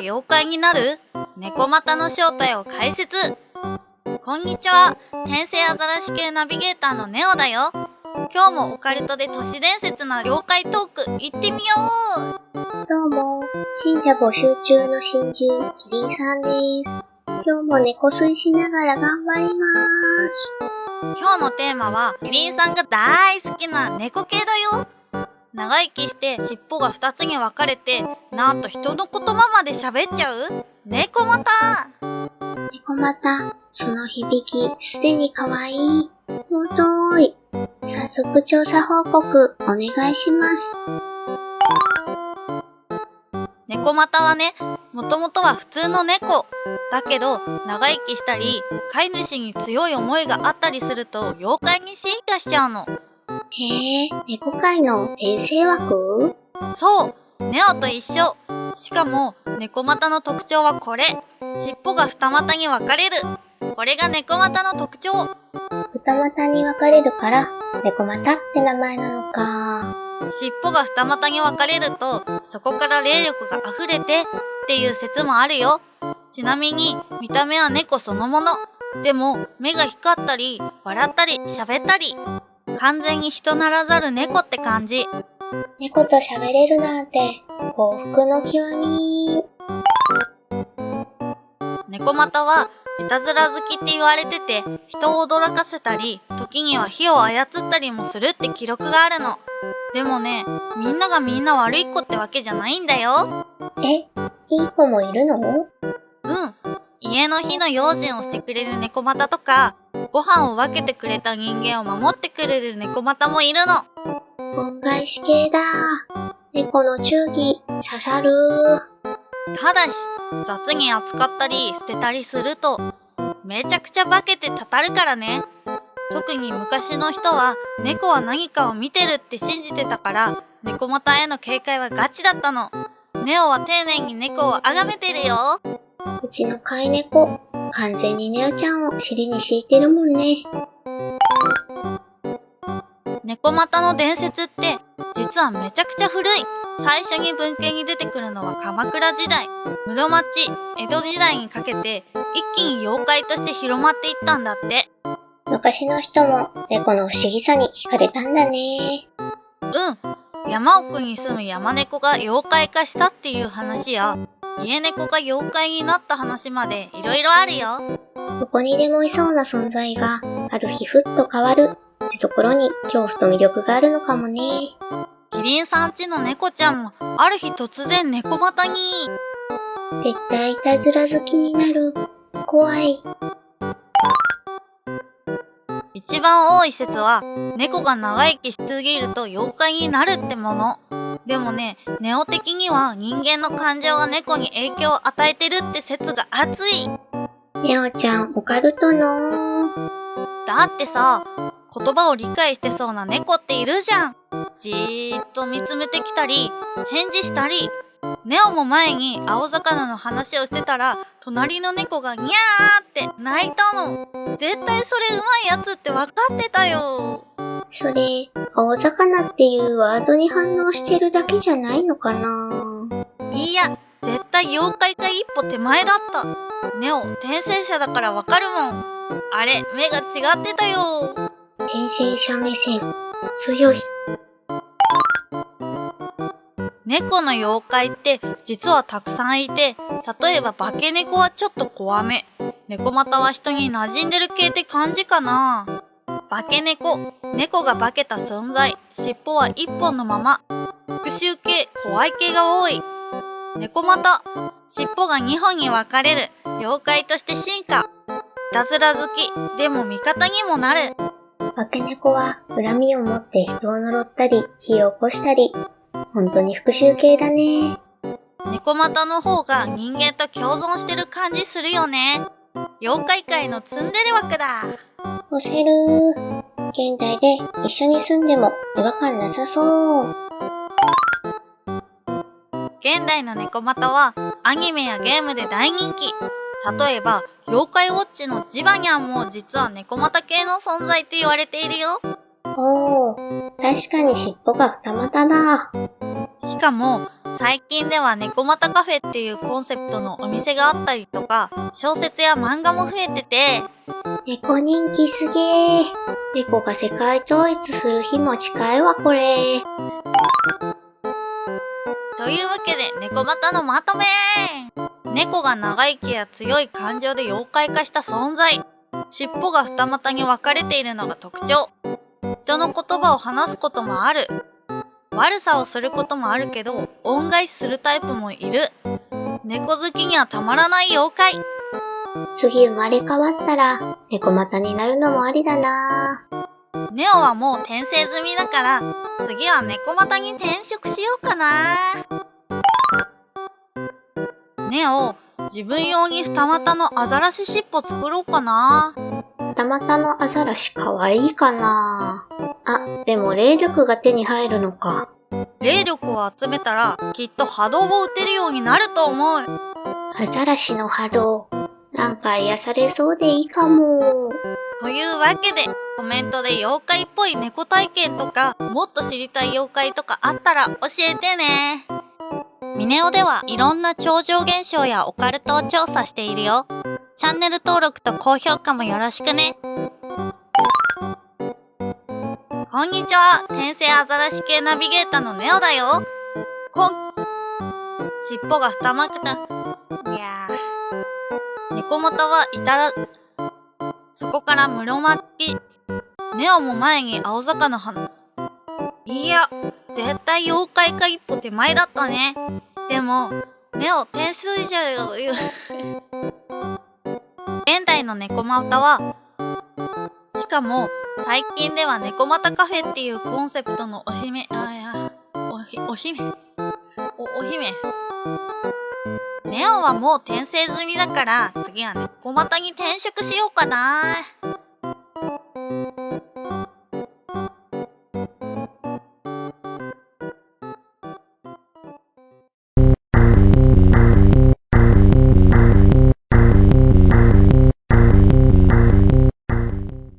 妖怪になる猫又の正体を解説。こんにちは、転生アザラシ系ナビゲーターのネオだよ。今日もオカルトで都市伝説な妖怪トーク行ってみよう。どうも、信者募集中の真珠キリンさんです。今日も猫吸いしながら頑張ります。今日のテーマはキリンさんが大好きな猫系だよ。長生きして尻尾が2つに分かれて、なんと人の言葉まで喋っちゃう猫又。猫又、その響きすでに可愛い。本当い。早速調査報告お願いします。猫又はね、もともとは普通の猫だけど、長生きしたり飼い主に強い思いがあったりすると妖怪に進化しちゃうの。へえ、猫界の転生枠？そう、ネオと一緒。しかも猫又の特徴はこれ。尻尾が二股に分かれる。これが猫又の特徴。二股に分かれるから猫又って名前なのか。尻尾が二股に分かれると、そこから霊力が溢れてっていう説もあるよ。ちなみに見た目は猫そのもの。でも目が光ったり笑ったり喋ったり、完全に人ならざる猫って感じ。猫と喋れるなんて幸福の極み。猫又はいたずら好きって言われてて、人を驚かせたり時には火を操ったりもするって記録があるの。でもね、みんながみんな悪い子ってわけじゃないんだよ。いい子もいるの？家の火の用心をしてくれる猫又とか、ご飯を分けてくれた人間を守ってくれる猫又もいるの。恩返し系だ。猫の忠義刺さる。ただし雑に扱ったり捨てたりするとめちゃくちゃ化けてたたるからね。特に昔の人は猫は何かを見てるって信じてたから、猫又への警戒はガチだったの。ネオは丁寧に猫を崇めてるよ。うちの飼い猫、完全にネオちゃんを尻に敷いてるもんね。猫又の伝説って実はめちゃくちゃ古い。最初に文献に出てくるのは鎌倉時代、室町、江戸時代にかけて一気に妖怪として広まっていったんだって。昔の人も猫の不思議さに惹かれたんだね。山奥に住む山猫が妖怪化したっていう話や、家猫が妖怪になった話までいろいろあるよ。どこにでもいそうな存在がある日ふっと変わるってところに恐怖と魅力があるのかもね。キリンさんちの猫ちゃんもある日突然猫又に。絶対いたずら好きになる。怖い。一番多い説は、猫が長生きしすぎると妖怪になるってもの。でもね、ネオ的には人間の感情が猫に影響を与えてるって説が熱い。ネオちゃんオカルトの。だってさ、言葉を理解してそうな猫っているじゃん。じーっと見つめてきたり返事したり。ネオも前に青魚の話をしてたら、隣の猫がニャーって泣いたの。絶対それうまいやつって分かってたよ。それ、青魚っていうワードに反応してるだけじゃないのかな。いや、絶対妖怪か一歩手前だった。ネオ、転生者だから分かるもん。あれ、目が違ってたよ。転生者目線、強い。猫の妖怪って実はたくさんいて、例えば化け猫はちょっと怖め。猫又は人に馴染んでる系って感じかな。化け猫、猫が化けた存在。尻尾は一本のまま。復讐系、怖い系が多い。猫又、尻尾が2本に分かれる。妖怪として進化。いたずら好き、でも味方にもなる。化け猫は恨みを持って人を呪ったり火を起こしたり。本当に復讐系だね。猫又の方が人間と共存してる感じするよね。妖怪界のツンデレ枠だ。押せる。現代で一緒に住んでも違和感なさそう。現代の猫又はアニメやゲームで大人気。例えば妖怪ウォッチのジバニャンも実は猫又系の存在って言われているよ。おー、確かに尻尾が二股だ。しかも、最近では猫又カフェっていうコンセプトのお店があったりとか、小説や漫画も増えてて、猫人気すげー。猫が世界統一する日も近いわ、これ。というわけで猫又のまとめ。猫が長生きや強い感情で妖怪化した存在。尻尾が二股に分かれているのが特徴。人の言葉を話すこともある。悪さをすることもあるけど、恩返しするタイプもいる。猫好きにはたまらない妖怪。次生まれ変わったら、猫股になるのもありだな。ネオはもう転生済みだから、次は猫股に転職しようかな。ネオ、自分用に二股のアザラシ尻尾作ろうかな。二股のアザラシかわいいかな。あ、でも霊力が手に入るのか。霊力を集めたら、きっと波動を打てるようになると思う。アザラシの波動。なんか癒されそうでいいかも。というわけで、コメントで妖怪っぽい猫体験とか、もっと知りたい妖怪とかあったら教えてね。ミネオではいろんな超常現象やオカルトを調査しているよ。チャンネル登録と高評価もよろしくね。こんにちは、転生アザラシ系ナビゲーターのネオだよ。尻尾が二股だ。いやー。猫又はいたら、そこから室巻き。ネオも前に青魚花。いや、絶対妖怪か一歩手前だったね。でも、ネオ点数じゃよ。現代の猫又は、しかも、最近では猫又カフェっていうコンセプトのお姫。ネオはもう転生済みだから、次は猫又に転職しようかな。